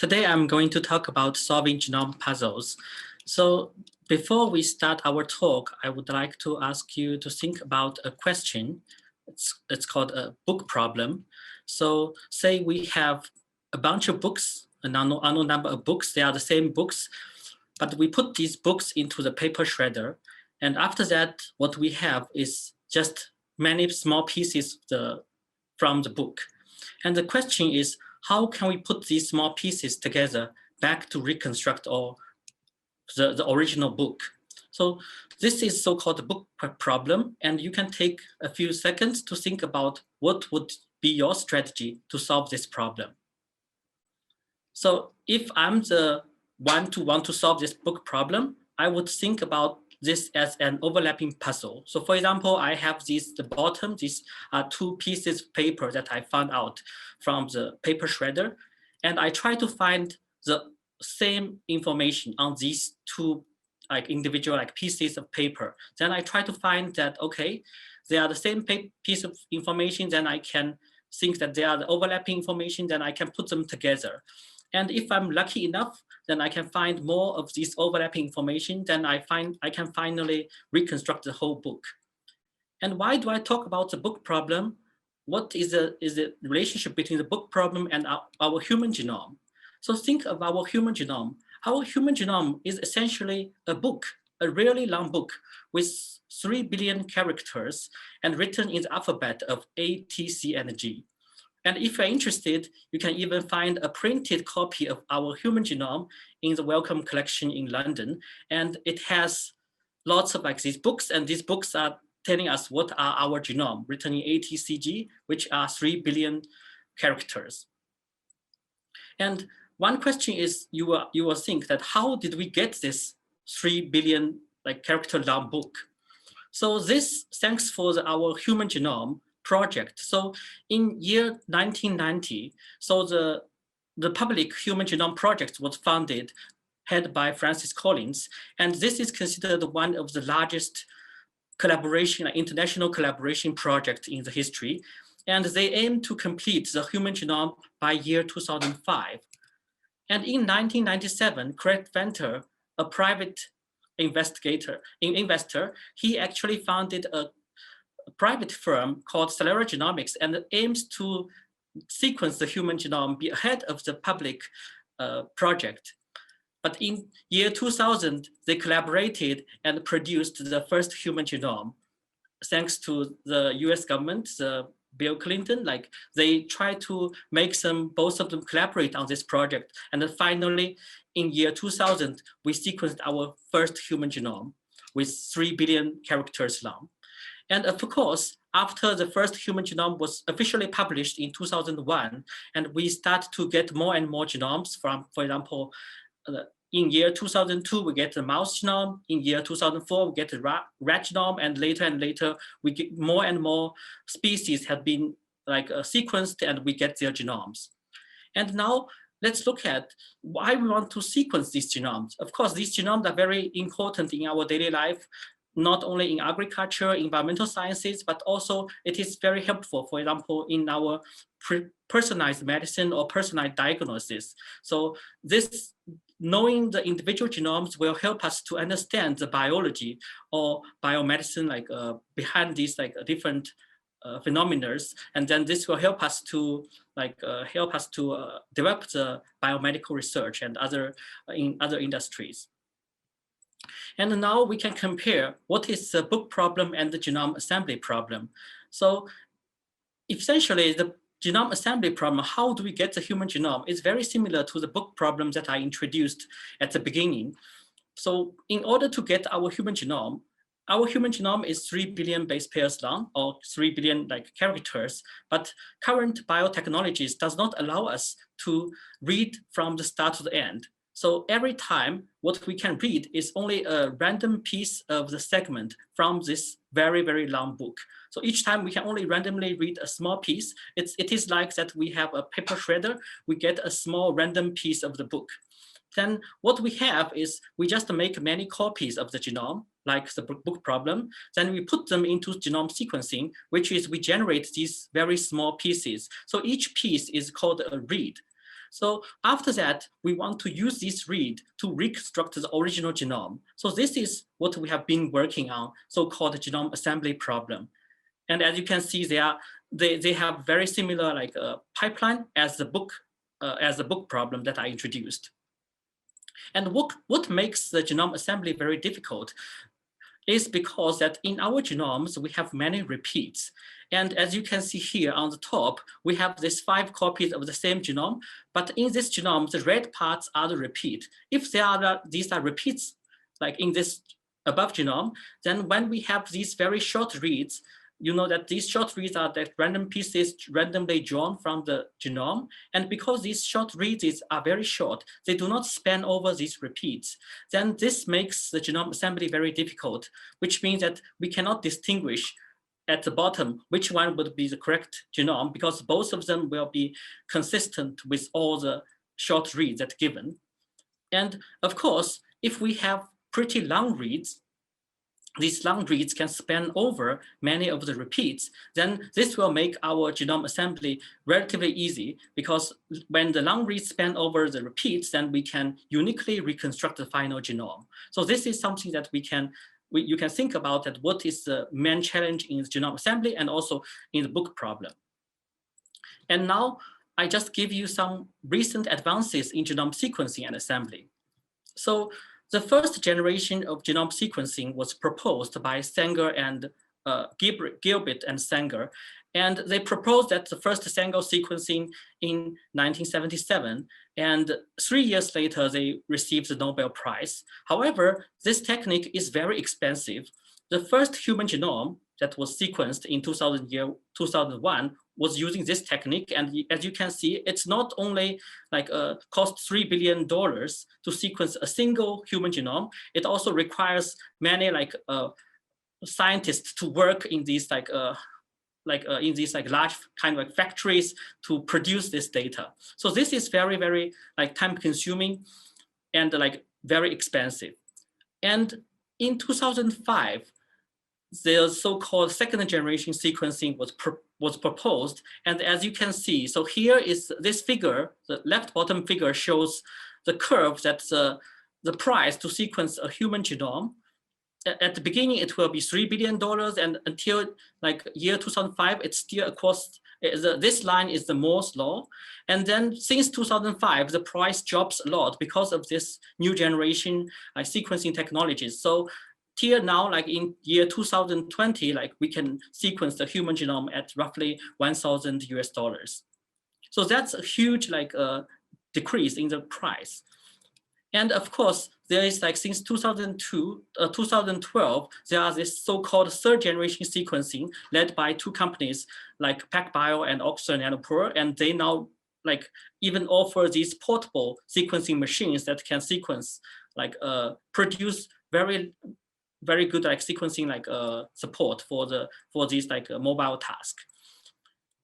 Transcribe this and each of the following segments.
Today I'm going to talk about solving genome puzzles. So before we start our talk, I would like to ask you to think about a question. It's called a book problem. So say we have a bunch of books, an unknown number of books. They are the same books, but we put these books into the paper shredder. And after that, what we have is just many small pieces from the book. And the question is, how can we put these small pieces together back to reconstruct the original book? So this is so-called the book problem, and you can take a few seconds to think about what would be your strategy to solve this problem. So if I'm the one to want to solve this book problem, I would think about this as an overlapping puzzle. So for example, I have the bottom, these are two pieces of paper that I found out from the paper shredder. And I try to find the same information on these two individual pieces of paper. Then I try to find that, okay, they are the same piece of information, then I can think that they are the overlapping information, then I can put them together. And if I'm lucky enough, then I can find more of these overlapping information, then I can finally reconstruct the whole book. And why do I talk about the book problem? What is the relationship between the book problem and our human genome? So think of our human genome. Our human genome is essentially a book, a really long book with 3 billion characters and written in the alphabet of A, T, C, and G. And if you're interested, you can even find a printed copy of our human genome in the Wellcome collection in London. And it has lots of these books, and these books are telling us what are our genome, written in ATCG, which are 3 billion characters. And one question is, you will think that how did we get this 3 billion character long book? So this thanks for our Human Genome project. So in year 1990, so the public Human Genome Project was founded, headed by Francis Collins, and this is considered one of the largest international collaboration project in the history, and they aim to complete the human genome by year 2005. And in 1997, Craig Venter, a private investor, he actually founded a private firm called Cellular Genomics, and it aims to sequence the human genome, be ahead of the public project. But in year 2000, they collaborated and produced the first human genome. Thanks to the US government, Bill Clinton, they tried to make both of them collaborate on this project. And then finally, in year 2000, we sequenced our first human genome with 3 billion characters long. And of course, after the first human genome was officially published in 2001, and we start to get more and more genomes from, for example, in year 2002, we get the mouse genome. In year 2004, we get the rat genome, and later, we get more and more species have been sequenced, and we get their genomes. And now let's look at why we want to sequence these genomes. Of course, these genomes are very important in our daily life, not only in agriculture, environmental sciences, but also it is very helpful, for example, in our personalized medicine or personalized diagnosis. So knowing the individual genomes will help us to understand the biology or biomedicine behind these different phenomena, and then this will help us to develop the biomedical research and in other industries. And now we can compare what is the book problem and the genome assembly problem. So essentially, the genome assembly problem, how do we get the human genome, is very similar to the book problem that I introduced at the beginning. So in order to get our human genome is 3 billion base pairs long, or 3 billion characters, but current biotechnologies does not allow us to read from the start to the end. So every time, what we can read is only a random piece of the segment from this very, very long book. So each time we can only randomly read a small piece. It is like that we have a paper shredder, we get a small random piece of the book. Then what we have is we just make many copies of the genome, like the book problem. Then we put them into genome sequencing, which is we generate these very small pieces. So each piece is called a read. So after that, we want to use this read to reconstruct the original genome. So this is what we have been working on, so-called genome assembly problem. And as you can see, they have very similar like pipeline as the book problem that I introduced. And what makes the genome assembly very difficult is because that in our genomes, we have many repeats. And as you can see here on the top, we have these 5 copies of the same genome, but in this genome, the red parts are the repeat. If these are repeats, like in this above genome, then when we have these very short reads, you know that these short reads are that random pieces randomly drawn from the genome. And because these short reads are very short, they do not span over these repeats. Then this makes the genome assembly very difficult, which means that we cannot distinguish at the bottom which one would be the correct genome, because both of them will be consistent with all the short reads that given. And of course, if we have pretty long reads, these long reads can span over many of the repeats, then this will make our genome assembly relatively easy, because when the long reads span over the repeats, then we can uniquely reconstruct the final genome. So this is something that you can think about, that what is the main challenge in the genome assembly and also in the book problem. And now I just give you some recent advances in genome sequencing and assembly. So the first generation of genome sequencing was proposed by Sanger and Gilbert and Sanger. And they proposed that the first Sanger sequencing in 1977. And 3 years later, they received the Nobel Prize. However, this technique is very expensive. The first human genome that was sequenced in 2001 was using this technique. And as you can see, it's not only like cost $3 billion to sequence a single human genome, it also requires many like scientists to work in these large kind of like factories to produce this data. So this is very, very like time consuming and like very expensive. And in 2005, the so-called second generation sequencing was proposed. And as you can see, so here is this figure, the left bottom figure shows the curve that's the price to sequence a human genome. At the beginning, it will be $3 billion, and until like year 2005, it's still across, this line is the Moore's law. And then since 2005, the price drops a lot because of this new generation sequencing technologies. So till now, like in year 2020, like we can sequence the human genome at roughly $1,000 US. So that's a huge like decrease in the price. And of course, there is like since 2012, there are this so-called third generation sequencing led by 2 companies like PacBio and Oxford Nanopore, and they now like even offer these portable sequencing machines that can sequence like produce very good like sequencing like support for these like mobile tasks.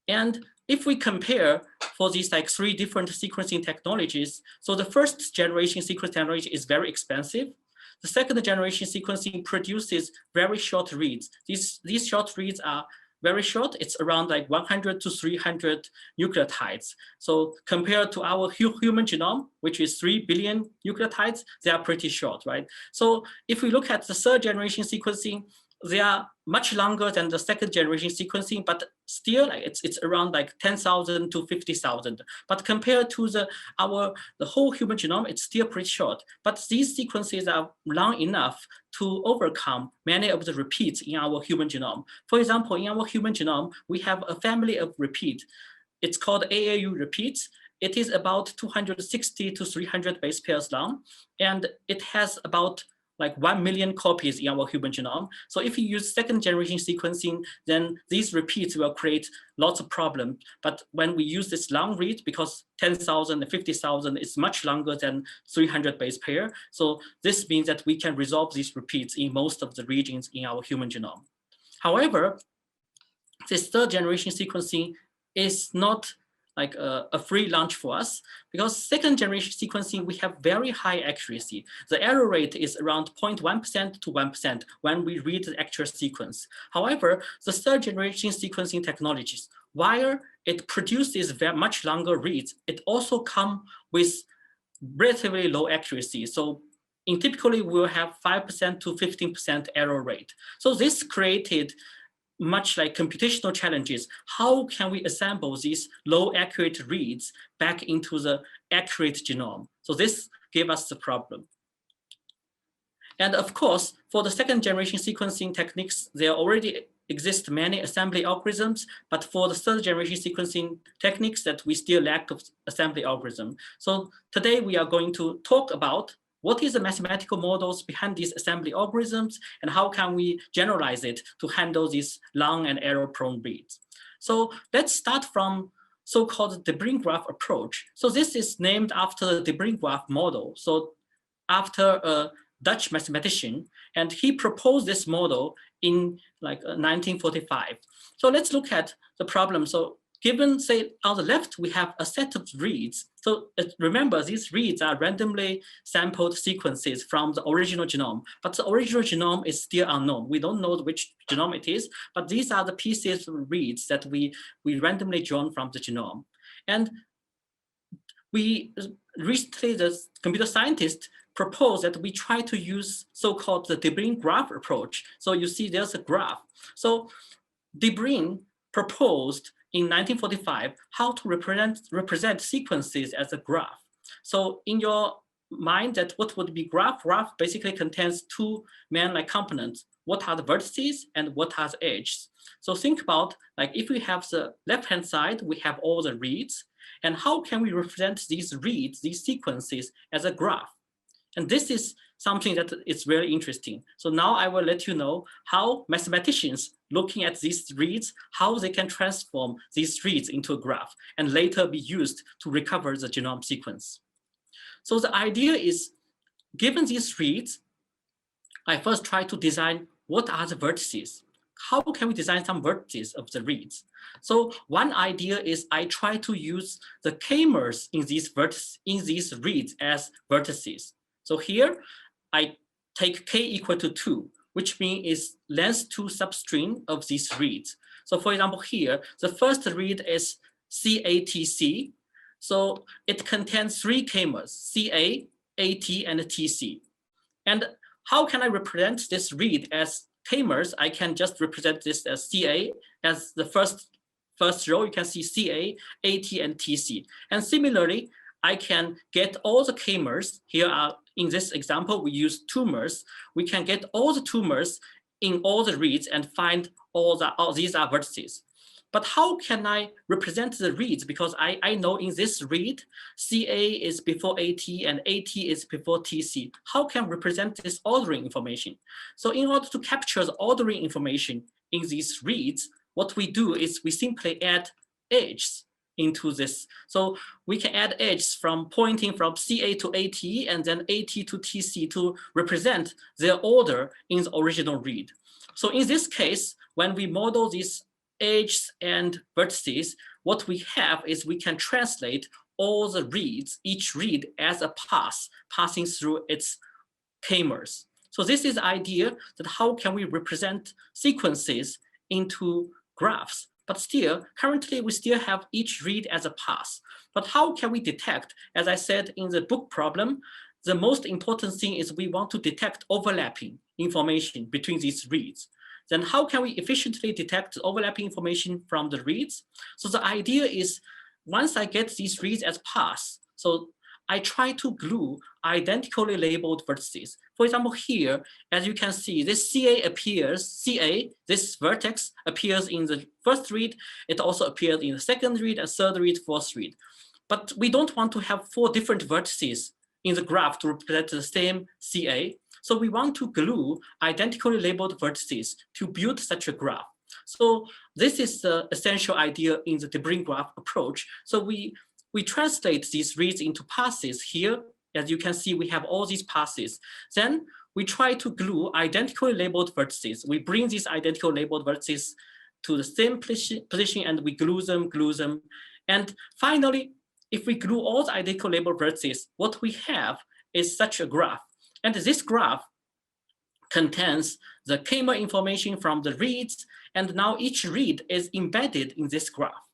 And if we compare for these like 3 different sequencing technologies, so the first generation sequencing technology is very expensive. The second generation sequencing produces very short reads. These short reads are very short. It's around like 100 to 300 nucleotides. So compared to our human genome, which is 3 billion nucleotides, they are pretty short, right? So if we look at the third generation sequencing, they are much longer than the second generation sequencing, but still like it's around like 10,000 to 50,000. But compared to the whole human genome, it's still pretty short. But these sequences are long enough to overcome many of the repeats in our human genome. For example, in our human genome, we have a family of repeats. It's called AAU repeats. It is about 260 to 300 base pairs long, and it has about like 1 million copies in our human genome. So if you use second generation sequencing, then these repeats will create lots of problems. But when we use this long read, because 10,000 and 50,000 is much longer than 300 base pair, so this means that we can resolve these repeats in most of the regions in our human genome. However, this third generation sequencing is not like a free lunch for us, because second generation sequencing, we have very high accuracy. The error rate is around 0.1% to 1% when we read the actual sequence. However, the third generation sequencing technologies, while it produces very much longer reads, it also comes with relatively low accuracy. So typically we'll have 5% to 15% error rate. So this created much like computational challenges. How can we assemble these low accurate reads back into the accurate genome? So this gave us the problem. And of course, for the second generation sequencing techniques, there already exist many assembly algorithms, but for the third generation sequencing techniques that we still lack of assembly algorithm. So today we are going to talk about what is the mathematical models behind these assembly algorithms and how can we generalize it to handle these long and error-prone reads. So let's start from so-called Debrine graph approach. So this is named after the Debrine graph model. So after a Dutch mathematician, and he proposed this model in like 1945. So let's look at the problem. So given, say, on the left, we have a set of reads. So remember, these reads are randomly sampled sequences from the original genome, but the original genome is still unknown. We don't know which genome it is, but these are the pieces of reads that we randomly drawn from the genome. And we recently, the computer scientists proposed that we try to use so-called the Debrine graph approach. So you see there's a graph. So Debrine proposed in 1945 how to represent sequences as a graph. So in your mind, that what would be graph? Graph basically contains two main like components. What are the vertices and what are the edges? So think about, like, if we have the left-hand side, we have all the reads, and how can we represent these reads, these sequences, as a graph? And this is something that is very interesting. So now I will let you know how mathematicians looking at these reads, how they can transform these reads into a graph and later be used to recover the genome sequence. So the idea is, given these reads, I first try to design what are the vertices. How can we design some vertices of the reads? So one idea is I try to use the k-mers in these reads as vertices. So here I take k equal to 2, which means is length 2 substring of these reads. So for example, here, the first read is CATC. So it contains 3 k-mers, CA, AT, and TC. And how can I represent this read as k-mers? I can just represent this as CA as the first row. You can see CA, AT, and TC. And similarly, I can get all the k-mers. Here are, in this example, we use tumors. We can get all the tumors in all the reads and find all these are vertices. But how can I represent the reads? Because I know in this read, CA is before AT and AT is before TC. How can I represent this ordering information? So in order to capture the ordering information in these reads, what we do is we simply add edges into this. So we can add edges from pointing from CA to AT and then AT to TC to represent their order in the original read. So in this case, when we model these edges and vertices, what we have is we can translate all the reads, each read as a pass, passing through its k-mers. So this is the idea that how can we represent sequences into graphs. But still, currently we still have each read as a pass. But how can we detect, as I said in the book problem, the most important thing is we want to detect overlapping information between these reads. Then how can we efficiently detect overlapping information from the reads? So the idea is, once I get these reads as pass, so I try to glue identically labeled vertices. For example, here, as you can see, this CA appears, CA, this vertex appears in the first read. It also appears in the second read, and third read, fourth read. But we don't want to have 4 different vertices in the graph to represent the same CA. So we want to glue identically labeled vertices to build such a graph. So this is the essential idea in the Debrine graph approach. So we translate these reads into passes. Here, as you can see, we have all these passes. Then we try to glue identically labeled vertices. We bring these identical labeled vertices to the same position and we glue them. And finally, if we glue all the identical label vertices, what we have is such a graph. And this graph contains the k-mer information from the reads, and now each read is embedded in this graph.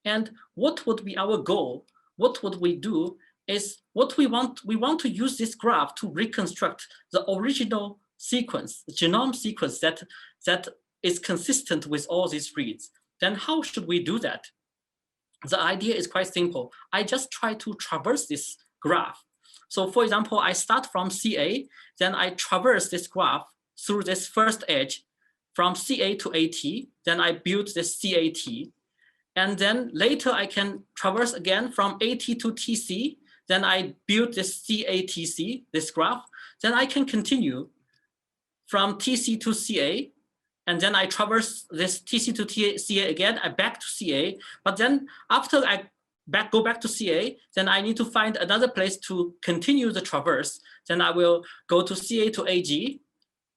And what would be our goal? What would we do is what we want to use this graph to reconstruct the original sequence, the genome sequence that is consistent with all these reads. Then how should we do that? The idea is quite simple. I just try to traverse this graph. So for example, I start from CA, then I traverse this graph through this first edge from CA to AT, then I build this CAT, and then later I can traverse again from AT to TC, then I build this CATC, this graph, then I can continue from TC to CA, and then I traverse this TC to CA again, I back to CA, but then after I go back to CA, then I need to find another place to continue the traverse. Then I will go to CA to AG,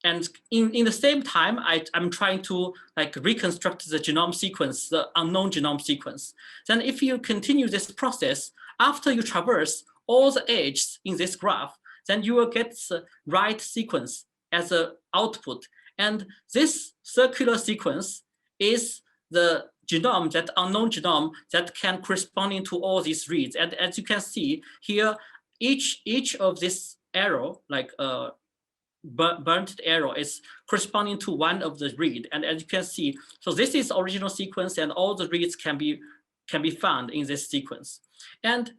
and in the same time, I'm trying to like reconstruct the genome sequence, the unknown genome sequence. Then if you continue this process, after you traverse all the edges in this graph, then you will get the right sequence as an output. And this circular sequence is the genome, that unknown genome that can correspond to all these reads. And as you can see here, each of this arrow, like burnt arrow, is corresponding to one of the read. And as you can see, so this is original sequence, and all the reads can be found in this sequence. And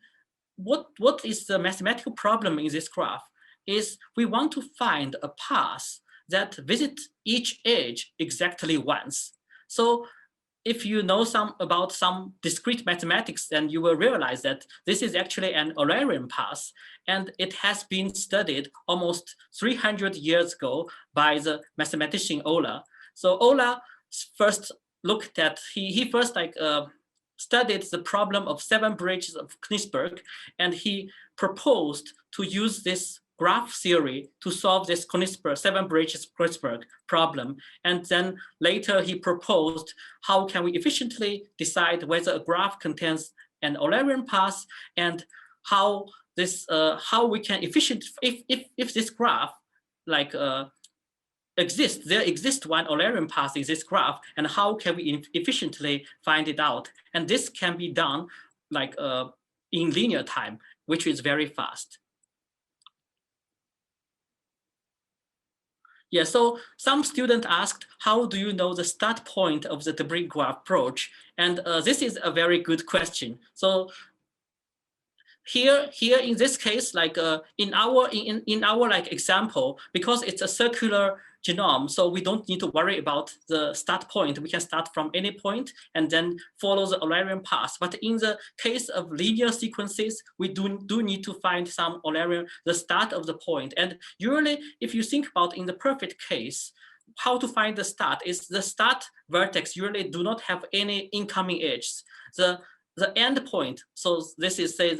what is the mathematical problem in this graph is we want to find a path that visits each edge exactly once. So if you know about some discrete mathematics, then you will realize that this is actually an Eulerian path, and it has been studied almost 300 years ago by the mathematician Euler. So Euler first looked at, he first studied the problem of 7 bridges of Knigsberg, and he proposed to use this graph theory to solve this 7 bridges Knigsberg problem. And then later he proposed how can we efficiently decide whether a graph contains an Eulerian path, and how we can if this graph like there exists one Eulerian path in this graph, and how can we efficiently find it out? And this can be done like in linear time, which is very fast. Yeah, so some student asked, how do you know the start point of the debris graph approach? And this is a very good question. So here in this case, like in our like example, because it's a circular genome, so we don't need to worry about the start point. We can start from any point and then follow the Eulerian path. But in the case of linear sequences, we do need to find some Eulerian, the start of the point. And usually, if you think about in the perfect case, how to find the start is the start vertex usually do not have any incoming edges. The end point, so this is say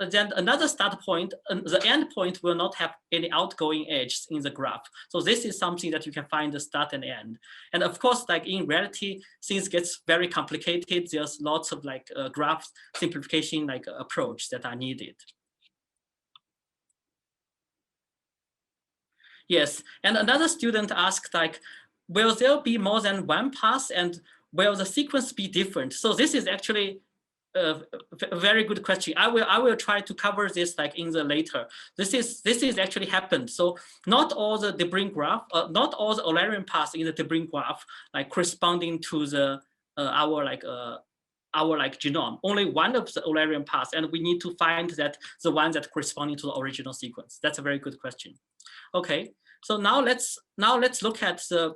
then another start point, the end point will not have any outgoing edges in the graph. So this is something that you can find the start and end. And of course, like in reality, things gets very complicated. There's lots of like graph simplification like approach that are needed. Yes, and another student asked like, will there be more than one path, and will the sequence be different? So this is actually a very good question. I will try to cover this like in the later. This is actually happened. So not all the debris graph, not all the Eulerian paths in the debris graph like corresponding to the our genome. Only one of the Eulerian paths, and we need to find that the one that corresponding to the original sequence. That's a very good question. Okay, so now let's look at the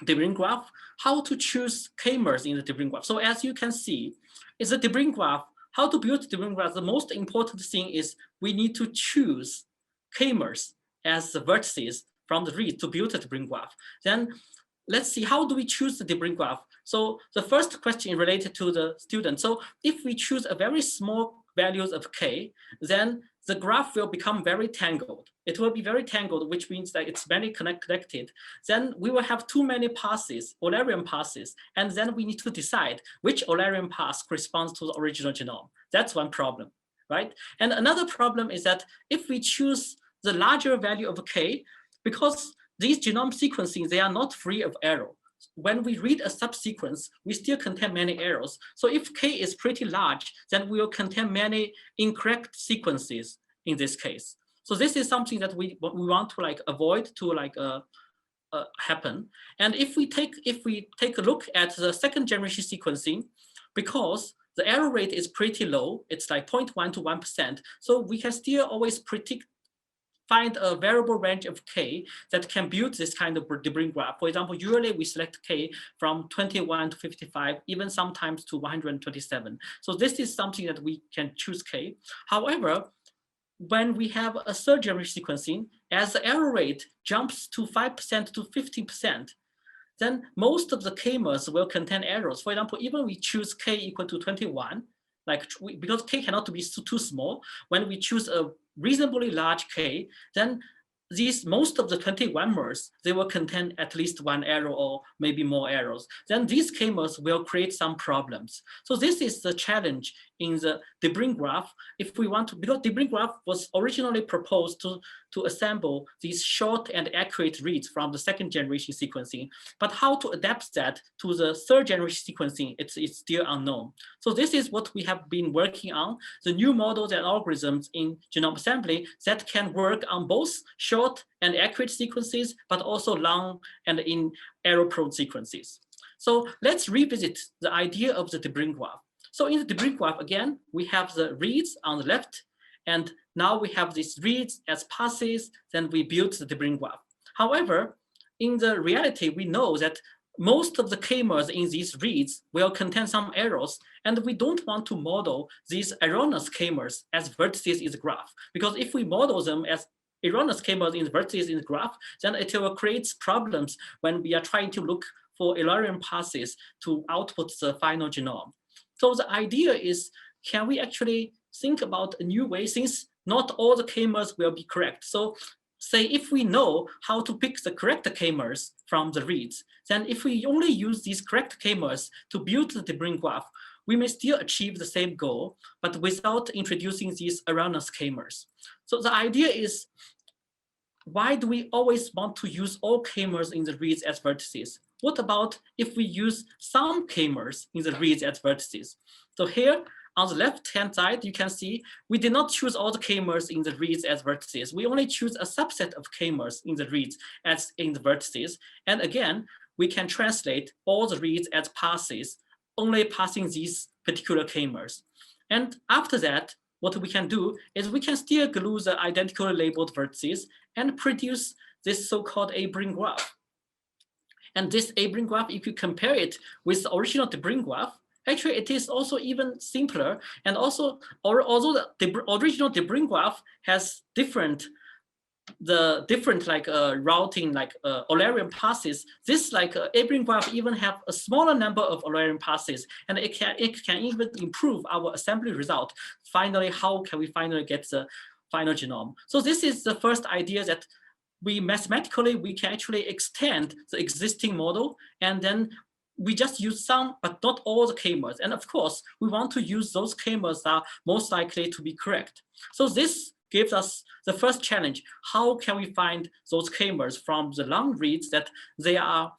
debris graph, how to choose k-mers in the debris graph. So as you can see, is the debris graph, how to build the debris graph, the most important thing is we need to choose k-mers as the vertices from the read to build the debris graph. Then let's see, how do we choose the debris graph? So the first question related to the student. So if we choose a very small values of k, then the graph will become very tangled. It will be very tangled, which means that it's very connected. Then we will have too many passes, Eulerian passes, and then we need to decide which Eulerian pass corresponds to the original genome. That's one problem, right? And another problem is that if we choose the larger value of k, because these genome sequencing, they are not free of error. When we read a subsequence, we still contain many errors. So if k is pretty large, then we will contain many incorrect sequences in this case. So this is something that we want to like avoid to like happen. And if we take a look at the second generation sequencing, because the error rate is pretty low, it's like 0.1 to 1%. So we can still always find a variable range of k that can build this kind of debriefing graph. For example, usually we select k from 21 to 55, even sometimes to 127. So this is something that we can choose k. However, when we have a third generation sequencing, as the error rate jumps to 5% to 15%, then most of the k-mers will contain errors. For example, even we choose k equal to 21, because k cannot be too small, when we choose a reasonably large k, then most of the 21 mers, they will contain at least one error or maybe more errors. Then these k-mers will create some problems. So this is the challenge in the debriefing graph. If we want to, because debriefing graph was originally proposed to assemble these short and accurate reads from the second generation sequencing, but how to adapt that to the third generation sequencing, it's still unknown. So this is what we have been working on, the new models and algorithms in genome assembly that can work on both short and accurate sequences, but also long and in error-prone sequences. So let's revisit the idea of the debriefing graph. So in the debriefing graph, again, we have the reads on the left, and now we have these reads as passes, then we build the debriefing graph. However, in the reality, we know that most of the k-mers in these reads will contain some errors, and we don't want to model these erroneous k-mers as vertices in the graph, because if we model them as erroneous k-mers in the vertices in the graph, then it will create problems when we are trying to look for Eulerian passes to output the final genome. So the idea is, can we actually think about a new way, since not all the k-mers will be correct? So say if we know how to pick the correct k-mers from the reads, then if we only use these correct k-mers to build the debriefing graph, we may still achieve the same goal, but without introducing these erroneous k-mers. So the idea is, why do we always want to use all k-mers in the reads as vertices? What about if we use some k-mers in the reads as vertices? So here on the left-hand side, you can see we did not choose all the k-mers in the reads as vertices. We only choose a subset of k-mers in the reads as in the vertices. And again, we can translate all the reads as passes, only passing these particular k-mers. And after that, what we can do is we can still glue the identically labeled vertices and produce this so-called A-brain graph. And this A-brain graph, if you compare it with the original debriefing graph, actually it is also even simpler. And also, although the original debriefing graph has different routing, Eulerian passes, this A-brain graph even have a smaller number of Eulerian passes, and it can even improve our assembly result. Finally, how can we finally get the final genome? So this is the first idea, that we can actually extend the existing model, and then we just use some, but not all the k-mers. And of course, we want to use those k-mers that are most likely to be correct. So this gives us the first challenge. How can we find those k-mers from the long reads that they are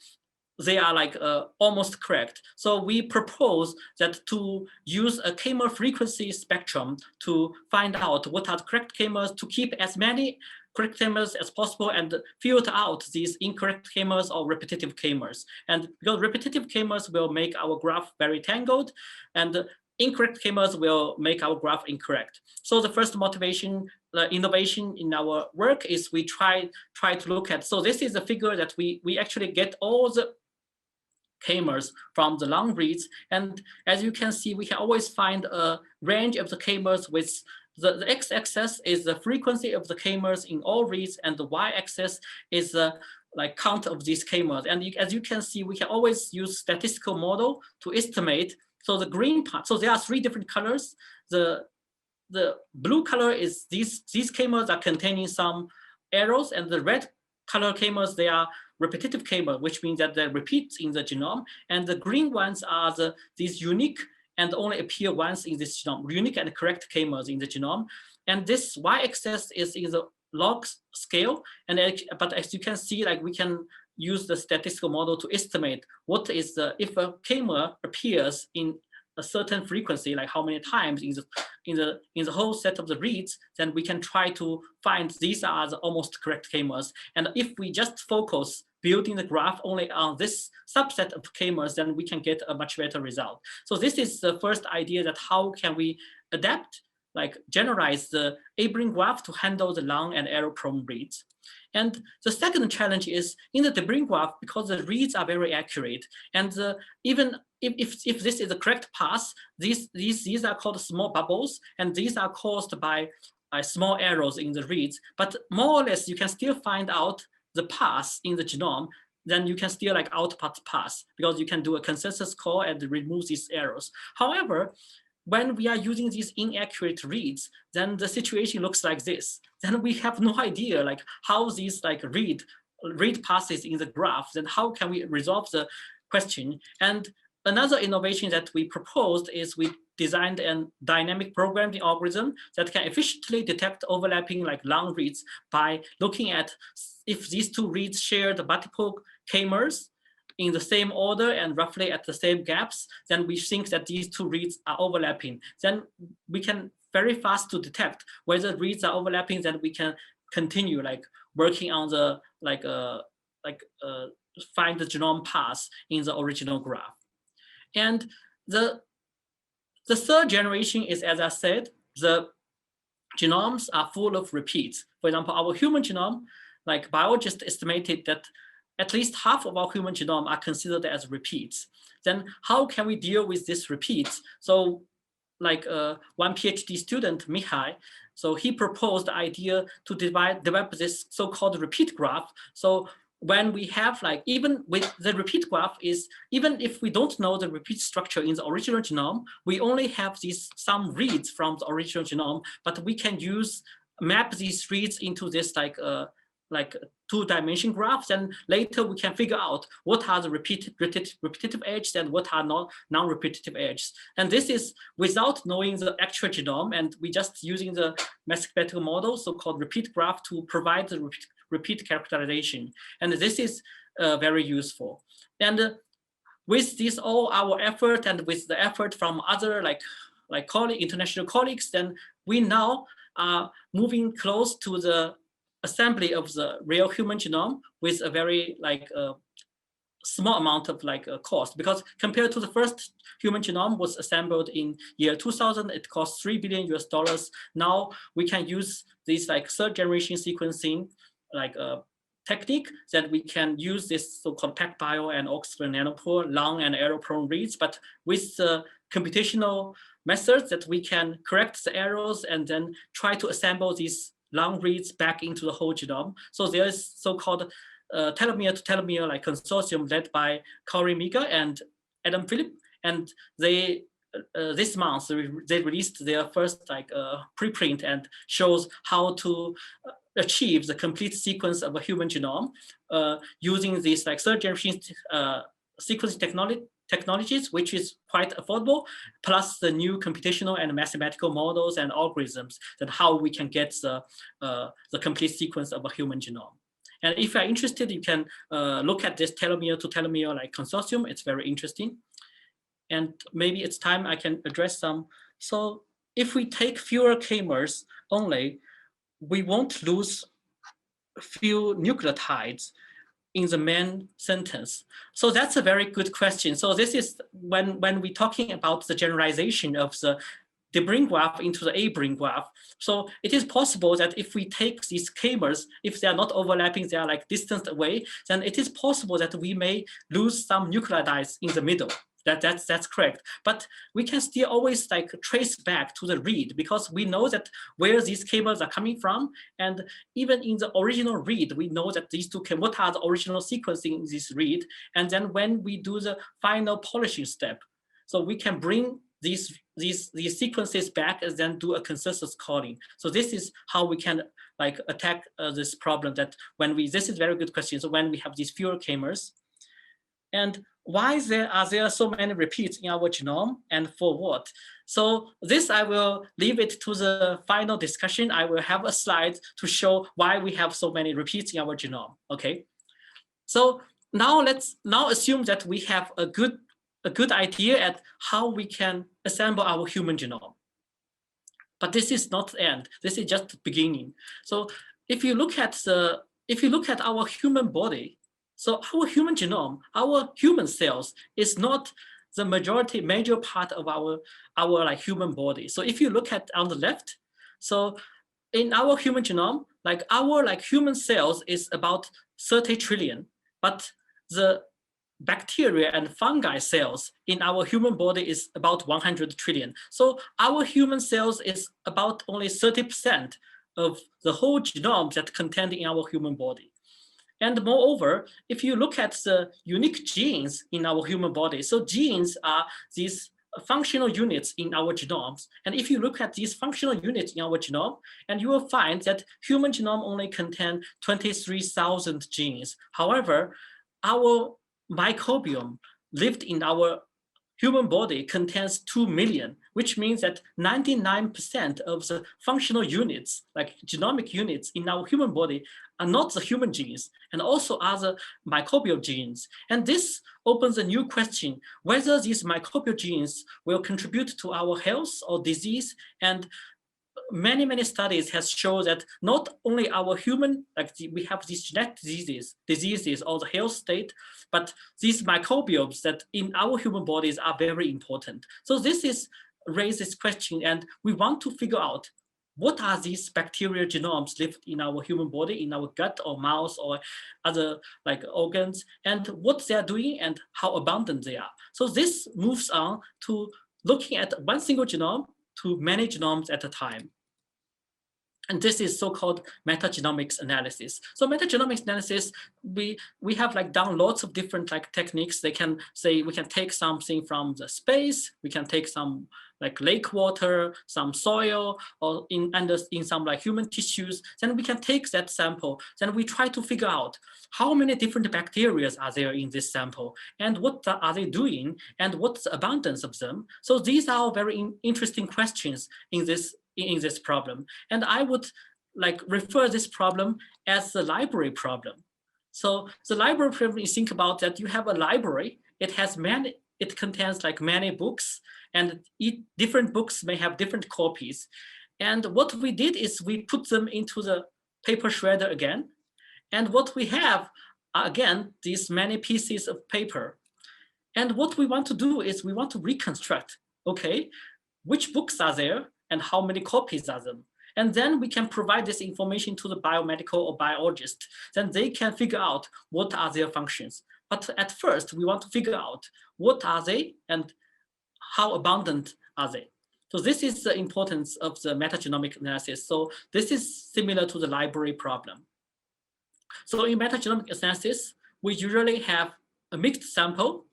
almost correct? So we propose that to use a k-mer frequency spectrum to find out what are the correct k-mers, to keep as many correct k-mers as possible and filter out these incorrect k-mers or repetitive k-mers. And because repetitive k-mers will make our graph very tangled, and incorrect k-mers will make our graph incorrect. So the first motivation, innovation in our work is we try to look at, so this is a figure that we actually get all the k-mers from the long reads. And as you can see, we can always find a range of the k-mers with the x-axis is the frequency of the k-mers in all reads, and the y-axis is the count of these k-mers. And as you can see, we can always use statistical model to estimate. So the green part, so there are three different colors. The the blue color is these k-mers are containing some errors, and the red color k-mers, they are repetitive k-mer, which means that they repeat in the genome, and the green ones are these unique and only appear once in this genome, unique and correct k-mers in the genome. And this y-axis is in the log scale, and but as you can see, like we can use the statistical model to estimate what is the, if a k-mer appears in a certain frequency, like how many times in the whole set of the reads, then we can try to find these are the almost correct k-mers. And if we just focus building the graph only on this subset of k-mers, then we can get a much better result. So this is the first idea, that how can we adapt, like generalize the Abring graph to handle the long and error-prone reads. And the second challenge is in the Abring graph, because the reads are very accurate, and even if this is the correct path, these are called small bubbles, and these are caused by small errors in the reads. But more or less, you can still find out the path in the genome. Then you can still like output path, because you can do a consensus call and remove these errors. However, when we are using these inaccurate reads, then the situation looks like this. Then we have no idea like how these like read passes in the graph, then how can we resolve the question? And another innovation that we proposed is we designed a dynamic programming algorithm that can efficiently detect overlapping like long reads by looking at if these two reads share the multiple k-mers in the same order and roughly at the same gaps, then we think that these two reads are overlapping. Then we can very fast to detect whether reads are overlapping, then we can continue like working on the find the genome path in the original graph. And the third generation is, as I said, the genomes are full of repeats. For example, our human genome, like biologists estimated that at least half of our human genome are considered as repeats. Then how can we deal with these repeats? So like one PhD student, Mihai, so he proposed the idea to develop this so-called repeat graph. So when we have like, even with the repeat graph is, even if we don't know the repeat structure in the original genome, we only have some reads from the original genome, but we can map these reads into this like two-dimension graphs, and later we can figure out what are the repetitive edges and what are non-repetitive edges. And this is without knowing the actual genome, and we just using the mathematical model, so-called repeat graph, to provide the repeat characterization. And this is very useful. And with this all our effort and with the effort from other international colleagues, then we now are moving close to the assembly of the real human genome with a very small amount of cost, because compared to the first human genome was assembled in year 2000, it cost $3 billion US. Now we can use this third generation sequencing technique, that we can use this so-called PacBio and Oxford Nanopore long and error-prone reads, but with the computational methods that we can correct the errors and then try to assemble these long reads back into the whole genome. So there is so-called telomere to telomere consortium led by Corey Miga and Adam Phillip, and they this month they released their first preprint and shows how to achieve the complete sequence of a human genome using these third generation sequencing technologies, which is quite affordable, plus the new computational and mathematical models and algorithms, that how we can get the complete sequence of a human genome. And if you're interested, you can look at this telomere to telomere consortium. It's very interesting. And maybe it's time I can address some. So if we take fewer k-mers only, we won't lose few nucleotides in the main sentence. So that's a very good question. So this is when we're talking about the generalization of the Abring graph into the Abring graph. So it is possible that if we take these k-mers, if they are not overlapping, they are distanced away, then it is possible that we may lose some nucleotides in the middle. That's correct. But we can still always trace back to the read, because we know that where these k-mers are coming from. And even in the original read, we know that these two what are the original sequencing in this read. And then when we do the final polishing step, so we can bring these sequences back and then do a consensus calling. So this is how we can like attack this problem that when we, this is very good question. So when we have these fewer k-mers, and why are there so many repeats in our genome and for what? So this I will leave it to the final discussion. I will have a slide to show why we have so many repeats in our genome, okay? So now let's assume that we have a good idea at how we can assemble our human genome. But this is not the end. This is just the beginning. So if you look at our human body, so our human genome, our human cells is not the major part of our like human body. So if you look at on the left, so in our human genome, like our like human cells is about 30 trillion, but the bacteria and fungi cells in our human body is about 100 trillion. So our human cells is about only 30% of the whole genome that contained in our human body. And moreover, if you look at the unique genes in our human body, so genes are these functional units in our genomes. And if you look at these functional units in our genome, and you will find that human genome only contains 23,000 genes. However, our microbiome lived in our human body contains 2 million, which means that 99% of the functional units, like genomic units in our human body, are not the human genes and also other microbial genes. And this opens a new question, whether these microbial genes will contribute to our health or disease. And many studies has shown that not only our human, we have these genetic diseases or the health state, but these microbiomes that in our human bodies are very important. So this raises this question, and we want to figure out what are these bacterial genomes lived in our human body, in our gut or mouth or other like organs, and what they are doing and how abundant they are. So this moves on to looking at one single genome to many genomes at a time. And this is so-called metagenomics analysis. So metagenomics analysis, we have like done lots of different like techniques. They can say we can take something from the space, we can take some like lake water, some soil, or in some like human tissues. Then we can take that sample. Then we try to figure out how many different bacteria are there in this sample, and what are they doing, and what's the abundance of them. So these are very interesting questions in this problem. And I would like refer this problem as the library problem. So the library problem, you think about that you have a library, it contains like many books, and different books may have different copies. And what we did is we put them into the paper shredder again. And what we have are, again, these many pieces of paper. And what we want to do is we want to reconstruct, okay, which books are there and how many copies are them. And then we can provide this information to the biomedical or biologist. Then they can figure out what are their functions. But at first, we want to figure out what are they and how abundant are they. So this is the importance of the metagenomic analysis. So this is similar to the library problem. So in metagenomic analysis, we usually have a mixed sample,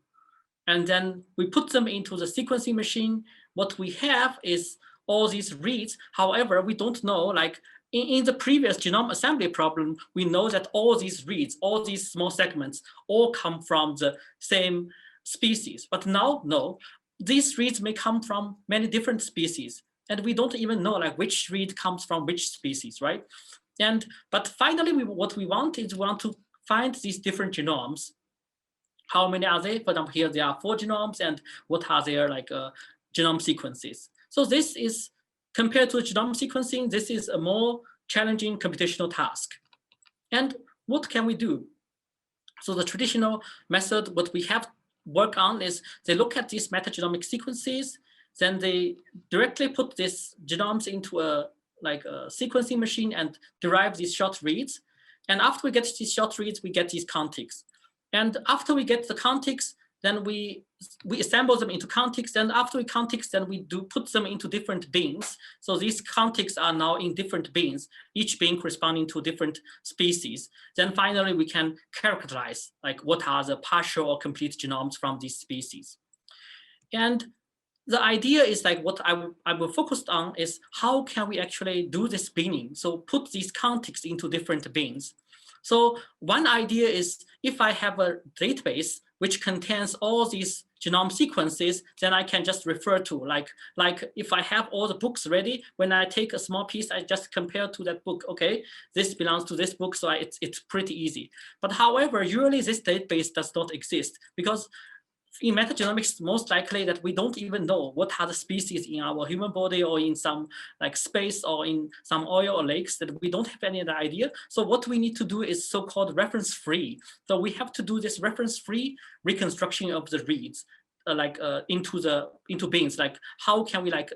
and then we put them into the sequencing machine. What we have is all these reads. However, we don't know, like in the previous genome assembly problem, we know that all these reads, all these small segments, all come from the same species. But now, no, these reads may come from many different species, and we don't even know like which read comes from which species, right? But finally, what we want is we want to find these different genomes. How many are they? For example, here there are 4 genomes, and what are their like genome sequences? So this is, compared to genome sequencing, this is a more challenging computational task. And what can we do? So the traditional method, what we have worked on is they look at these metagenomic sequences, then they directly put these genomes into a sequencing machine and derive these short reads. And after we get these short reads, we get these contigs. And after we get the contigs, then we assemble them into contigs. And after we contigs, then we put them into different bins. So these contigs are now in different bins, each bin corresponding to different species. Then finally, we can characterize like what are the partial or complete genomes from these species. And the idea is like what I will focus on is how can we actually do this binning? So put these context into different bins. So one idea is if I have a database which contains all these genome sequences, then I can just refer to like if I have all the books ready, when I take a small piece, I just compare to that book. Okay, this belongs to this book, so it's pretty easy. But however, usually this database does not exist because in metagenomics, most likely that we don't even know what are the species in our human body or in some like space or in some oil or lakes, that we don't have any other idea. So what we need to do is so-called reference-free. So we have to do this reference-free reconstruction of the reads. Into bins, like how can we like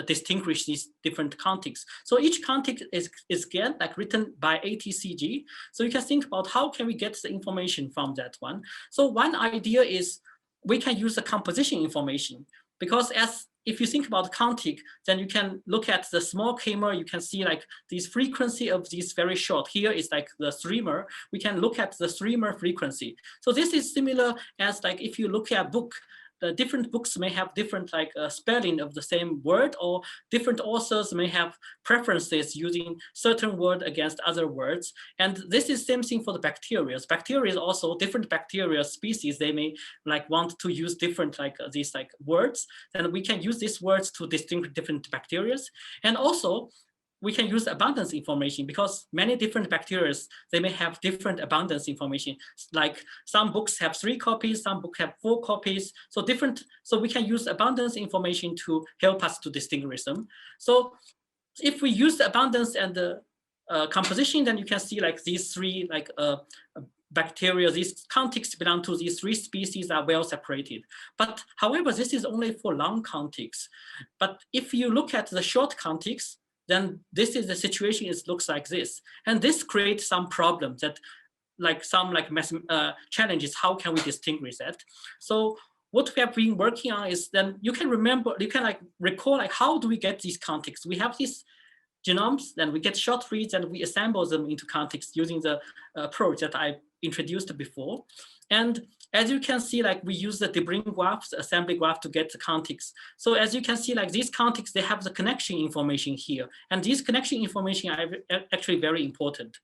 distinguish these different contexts? So each context is again like written by ATCG. So you can think about how can we get the information from that one. So one idea is we can use the composition information, because if you think about context, then you can look at the small k-mer, you can see like this frequency of these very short. Here is like the 3-mer. We can look at the 3-mer frequency. So this is similar as like if you look at a book, the different books may have different like spelling of the same word, or different authors may have preferences using certain word against other words. And this is same thing for the bacteria. Bacteria also different bacteria species, they may like want to use different like these like words. Then we can use these words to distinguish different bacteria. And also we can use abundance information, because many different bacteria, they may have different abundance information. Like some books have 3 copies, some books have 4 copies. So we can use abundance information to help us to distinguish them. So if we use the abundance and the composition, then you can see like these 3 like bacteria, these contexts belong to these 3 species are well separated. But however, this is only for long contexts. But if you look at the short context, then this is the situation, it looks like this. And this creates some problems that like some like challenges, how can we distinguish that? So what we have been working on is then you can like recall like how do we get these contexts? We have these genomes, then we get short reads and we assemble them into context using the approach that I introduced before. And as you can see, like we use the debriefing graph, the assembly graph to get the context. So as you can see, like these contexts, they have the connection information here. And these connection information are actually very important.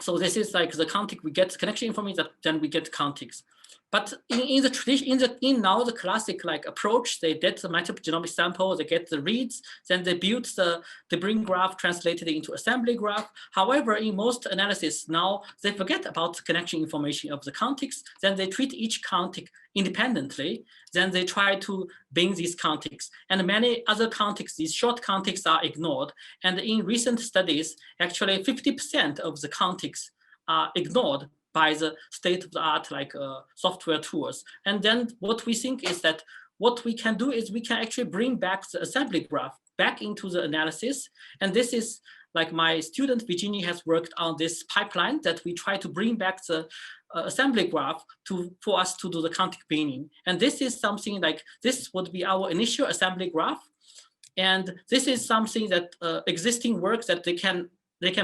So this is like the context, we get connection information, then we get context. But in the tradition, in now the classic like approach, they get the metagenomic sample, they get the reads, then they build the debriefing graph translated into assembly graph. However, in most analysis now, they forget about the connection information of the context, then they treat each context independently, then they try to bin these contexts. And many other contexts, these short contexts are ignored. And in recent studies, actually 50% of the contexts are ignored by the state-of-the-art like software tools. And then what we think is that what we can do is we can actually bring back the assembly graph back into the analysis. And this is like my student Virginia has worked on this pipeline that we try to bring back the assembly graph for us to do the context binning. And this is something like, this would be our initial assembly graph. And this is something that existing works that they can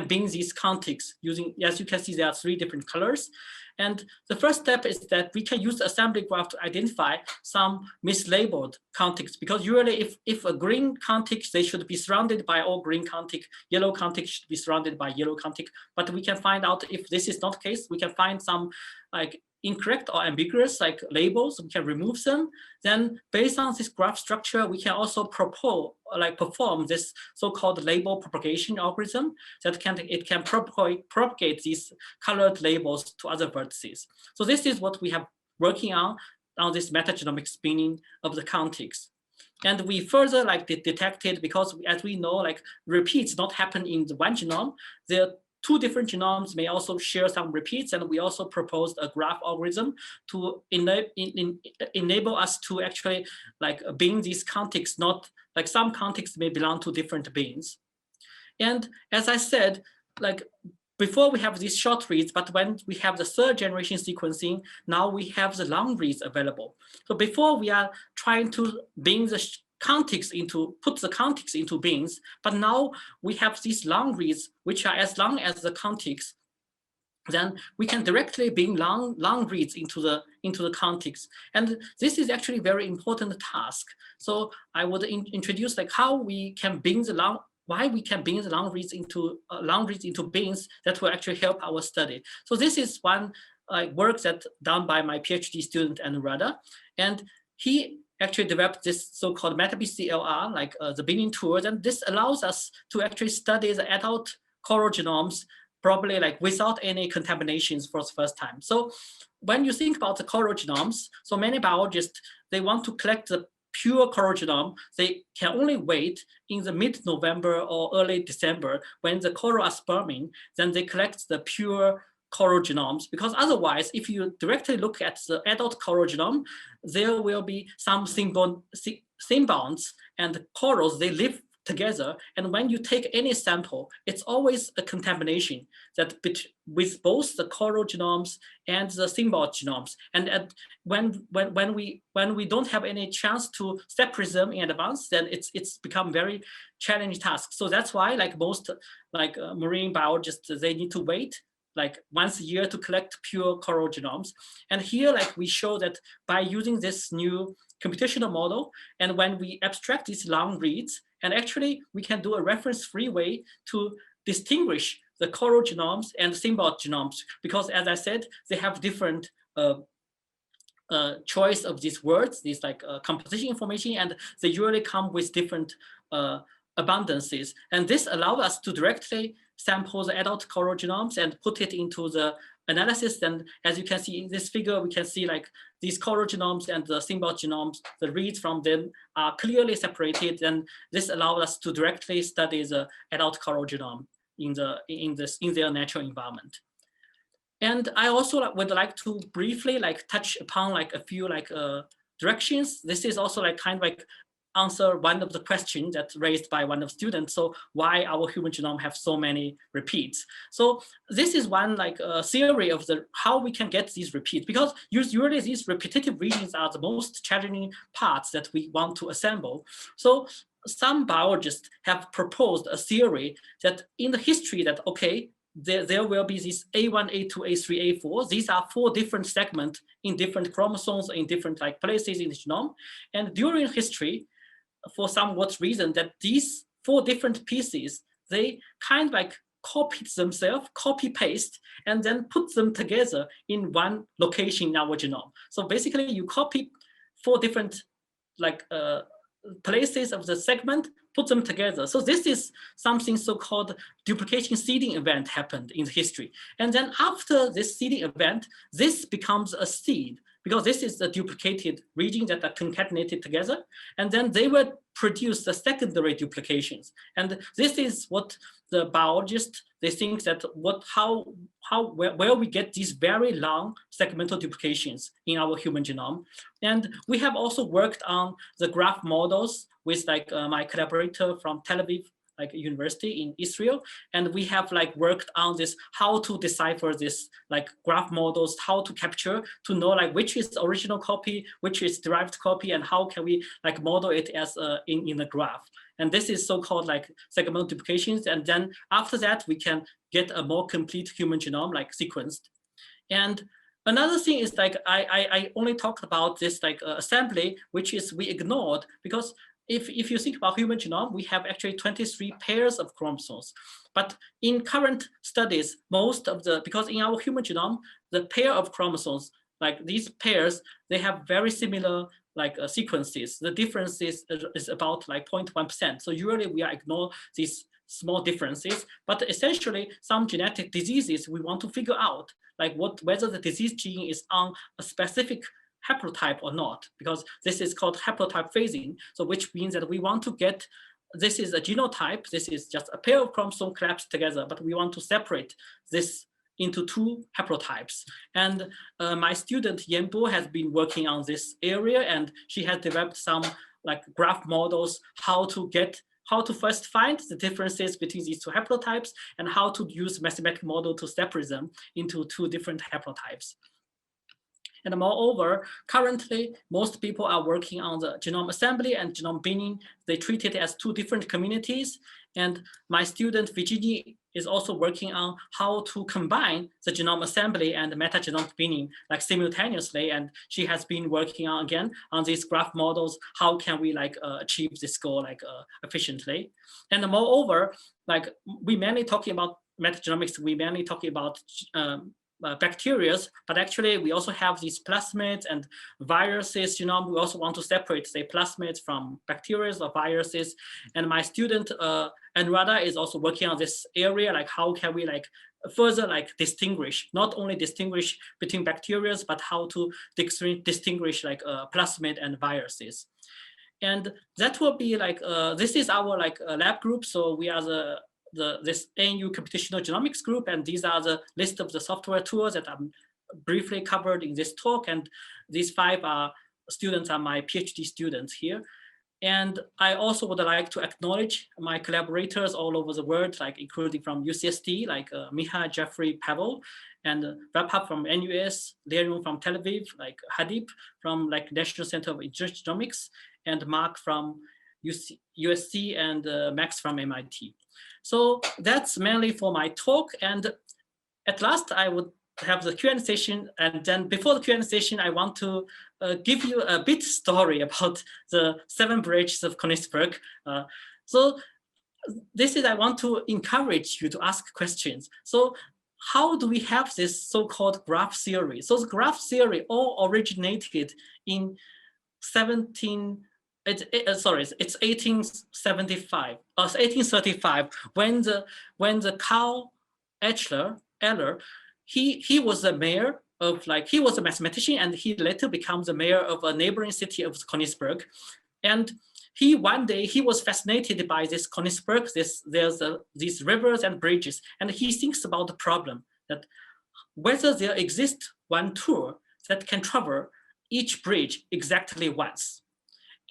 bin these contexts using, as you can see, there are 3 different colors. And the first step is that we can use the assembly graph to identify some mislabeled contexts, because usually if a green context, they should be surrounded by all green context, yellow context should be surrounded by yellow context. But we can find out if this is not the case, we can find some like incorrect or ambiguous like labels, we can remove them. Then based on this graph structure, we can also perform this so-called label propagation algorithm that can propagate these colored labels to other vertices. So this is what we have working on this metagenomic binning of the context. And we further like detected, because as we know, like repeats not happen in the one genome, the 2 different genomes may also share some repeats, and we also proposed a graph algorithm to enable us to actually like bin these contexts, not like some contexts may belong to different bins. And as I said, like before we have these short reads, but when we have the 3rd generation sequencing, now we have the long reads available. So before we are trying to bin the put the context into bins, but now we have these long reads, which are as long as the context. then we can directly bring long reads into the context. And this is actually a very important task. So I would introduce like how we can bring why we can bring the long reads into bins that will actually help our study. So this is one work that done by my PhD student Anuradha, and he actually developed this so-called MetaBCLR, like the binning tool, and this allows us to actually study the adult coral genomes probably like without any contaminations for the first time. So when you think about the coral genomes, so many biologists, they want to collect the pure coral genome. They can only wait in the mid-November or early December when the coral are sperming, then they collect the pure coral genomes, because otherwise, if you directly look at the adult coral genome, there will be some symbionts and corals, they live together. And when you take any sample, it's always a contamination that with both the coral genomes and the symbiont genomes. And when we don't have any chance to separate them in advance, then it's become very challenging task. So that's why like most marine biologists, they need to wait like once a year to collect pure coral genomes. And here, like we show that by using this new computational model, and when we abstract these long reads, and actually we can do a reference-free way to distinguish the coral genomes and symbiont genomes, because as I said, they have different choice of these words, these like composition information, and they usually come with different abundances. And this allows us to directly sample the adult coral genomes and put it into the analysis. And as you can see in this figure, we can see like these coral genomes and the symbiont genomes, the reads from them are clearly separated. And this allows us to directly study the adult coral genome in their natural environment. And I also would like to briefly like touch upon like a few like directions. This is also like kind of like answer one of the questions that's raised by one of the students. So why our human genome have so many repeats? So this is one like theory of how we can get these repeats, because usually these repetitive regions are the most challenging parts that we want to assemble. So some biologists have proposed a theory that in the history that, okay, there will be these A1, A2, A3, A4. These are 4 different segments in different chromosomes in different like places in the genome. And during history, for somewhat reason, that these 4 different pieces, they kind of like copied themselves, copy paste, and then put them together in one location in our genome. So basically you copy 4 different like places of the segment, put them together. So this is something so-called duplication seeding event happened in history. And then after this seeding event, this becomes a seed, because this is the duplicated region that are concatenated together. And then they will produce the secondary duplications. And this is what the biologists, they think that where we get these very long segmental duplications in our human genome. And we have also worked on the graph models with like my collaborator from Tel Aviv, like university in Israel. And we have like worked on this, how to decipher this like graph models, how to capture, to know like which is the original copy, which is derived copy, and how can we like model it as in the graph. And this is so-called like segmental duplications. And then after that, we can get a more complete human genome like sequenced. And another thing is like, I only talked about this like assembly, which is we ignored, because if you think about human genome, we have actually 23 pairs of chromosomes. But in current studies, because in our human genome, the pair of chromosomes, like these pairs, they have very similar like sequences. The difference is about like 0.1%. So usually we ignore these small differences, but essentially some genetic diseases we want to figure out like whether the disease gene is on a specific haplotype or not, because this is called haplotype phasing. So which means that we want to get, this is a genotype, this is just a pair of chromosomes collapsed together, but we want to separate this into 2 haplotypes. And my student Yenbo has been working on this area, and she has developed some like graph models, how to first find the differences between these 2 haplotypes, and how to use mathematical model to separate them into 2 different haplotypes. And moreover, currently, most people are working on the genome assembly and genome binning. They treat it as 2 different communities. And my student Virginie is also working on how to combine the genome assembly and the metagenome binning like simultaneously. And she has been working on again on these graph models. How can we like achieve this goal like efficiently? And moreover, like we mainly talking about metagenomics, we mainly talking about bacteria, but actually we also have these plasmids and viruses. We also want to separate, say, plasmids from bacteria or viruses. And my student Anurada is also working on this area, like how can we like further like distinguish, not only distinguish between bacteria, but how to distinguish like plasmid and viruses. And that will be like this is our like lab group. So we are this ANU computational genomics group, and these are the list of the software tools that I'm briefly covered in this talk. And these 5 students are my PhD students here. And I also would like to acknowledge my collaborators all over the world, like including from UCSD, like Miha, Jeffrey, Pavel, and Vabhab from NUS, Leon from Tel Aviv, like Hadip from like National Center of Genomics, and Mark from USC, and Max from MIT. So that's mainly for my talk. And at last, I would have the Q&A session. And then before the Q&A session, I want to give you a bit story about the 7 bridges of Königsberg. So this is, I want to encourage you to ask questions. So how do we have this so-called graph theory? So the graph theory all originated in 1875 or 1835 when the Karl Eller, he was the mayor of, like, he was a mathematician, and he later becomes the mayor of a neighboring city of Königsberg. And one day he was fascinated by this Königsberg. There's these rivers and bridges, and he thinks about the problem that whether there exists one tour that can travel each bridge exactly once.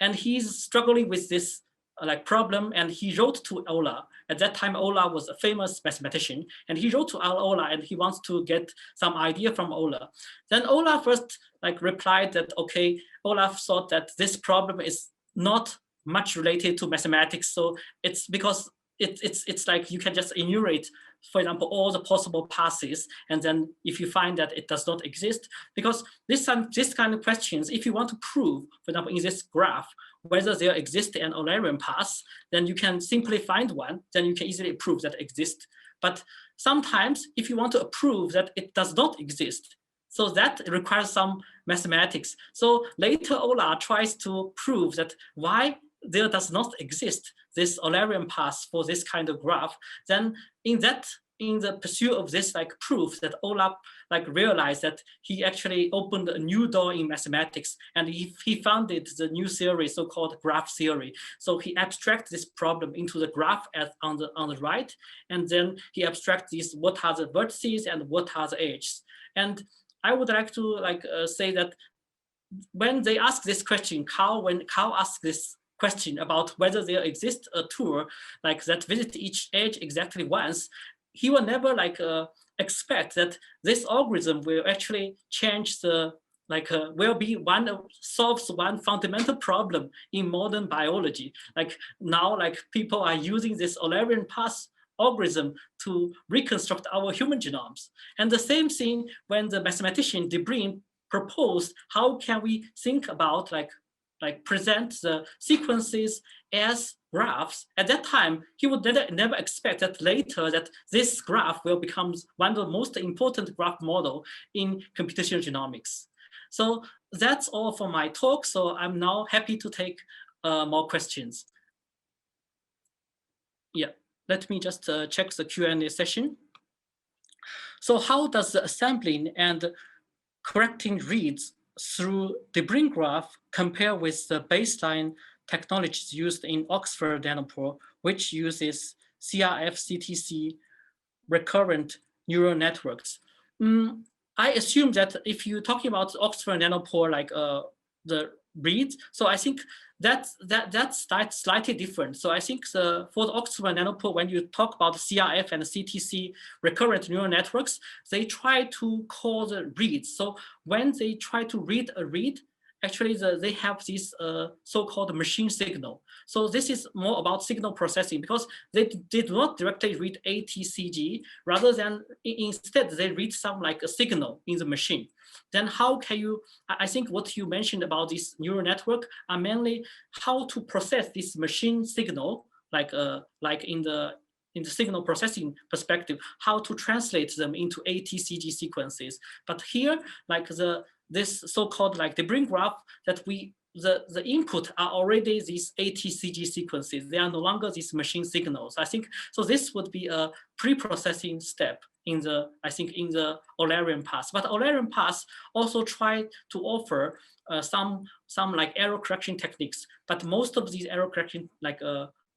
And he's struggling with this like problem, and he wrote to Ola. At that time, Ola was a famous mathematician, and he wrote to Ola, and he wants to get some idea from Ola. Then Ola first like replied that, okay, Olaf thought that this problem is not much related to mathematics. So it's because it's like you can just enumerate, for example, all the possible paths, and then if you find that it does not exist, because this kind of questions, if you want to prove, for example, in this graph, whether there exists an Eulerian path, then you can simply find one, then you can easily prove that it exists. But sometimes if you want to prove that it does not exist, so that requires some mathematics. So later Ola tries to prove that why there does not exist this Eulerian path for this kind of graph. Then in the pursuit of this like proof, that Olaf like realized that he actually opened a new door in mathematics, and he founded the new theory, so-called graph theory. So he abstracts this problem into the graph on the right, and then he abstracts these, what are the vertices and what are the edges. And I would like to like say that when they ask this question, when Karl asks this question about whether there exists a tour like that visit each edge exactly once, he will never like expect that this algorithm will actually change the solves one fundamental problem in modern biology. Like now, like people are using this Eulerian path algorithm to reconstruct our human genomes. And the same thing when the mathematician De Bruijn proposed, how can we think about like present the sequences as graphs. At that time, he would never expect that later that this graph will become one of the most important graph model in computational genomics. So that's all for my talk. So I'm now happy to take more questions. Yeah, let me just check the Q&A session. So how does the assembling and correcting reads through De Bruijn graph compare with the baseline technologies used in Oxford Nanopore, which uses CRF-CTC recurrent neural networks? I assume that if you're talking about Oxford Nanopore, like the reads, so I think that's slightly different. So I think for the Oxford Nanopore, when you talk about CRF and CTC recurrent neural networks, they try to call the reads. So when they try to read a read, actually they have this so-called machine signal. So this is more about signal processing because they do not directly read ATCG, rather than instead they read some like a signal in the machine. Then how can you, I think what you mentioned about this neural network are mainly how to process this machine signal, like in the signal processing perspective, how to translate them into ATCG sequences. But here, like this so-called like the brain graph that the input are already these ATCG sequences. They are no longer these machine signals. I think so. This would be a pre-processing step in the, I think, in the Eulerian path. But Eulerian path also try to offer some like error correction techniques. But most of these error correction like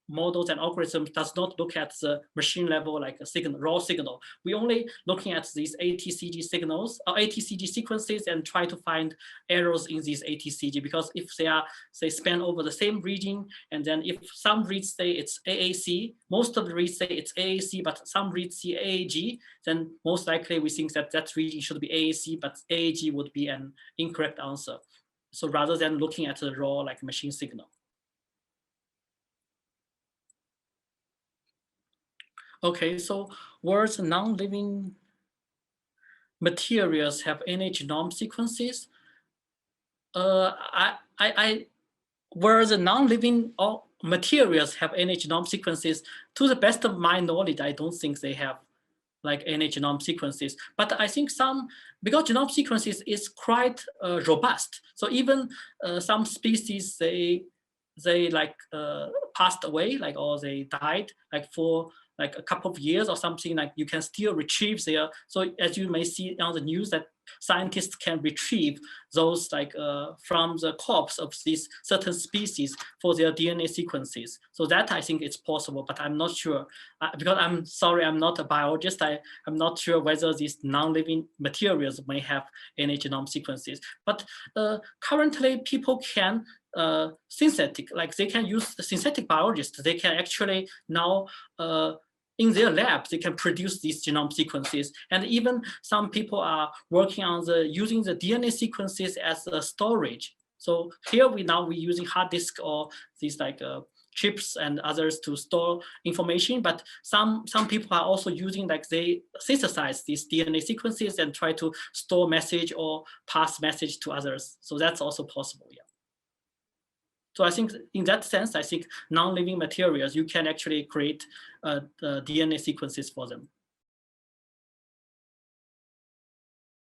models and algorithms does not look at the machine level like a signal, raw signal. We only looking at these ATCG signals or ATCG sequences and try to find errors in these ATCG, because if they are, say, span over the same region, and then if some reads say it's AAC, most of the reads say it's AAC, but some reads see AAG, then most likely we think that that region should be AAC, but AAG would be an incorrect answer. So rather than looking at the raw like machine signal. Okay, so words non-living materials have any genome sequences? Where the non-living materials have any genome sequences, to the best of my knowledge, I don't think they have like any genome sequences. But I think some, because genome sequences is quite robust. So even some species, they like passed away, like, or they died like for like a couple of years or something, like you can still retrieve their, so as you may see on the news that scientists can retrieve those like from the corpse of these certain species for their DNA sequences. So that I think it's possible, but I'm not sure because I'm sorry, I'm not a biologist. I'm not sure whether these non-living materials may have any genome sequences. But currently people can synthetic, like they can use the synthetic biologists. They can actually now in their lab, they can produce these genome sequences. And even some people are working on using the DNA sequences as a storage. So here we're using hard disk or these like chips and others to store information. But some people are also using, like, they synthesize these DNA sequences and try to store message or pass message to others. So that's also possible, yeah. So I think in that sense, I think non-living materials, you can actually create DNA sequences for them.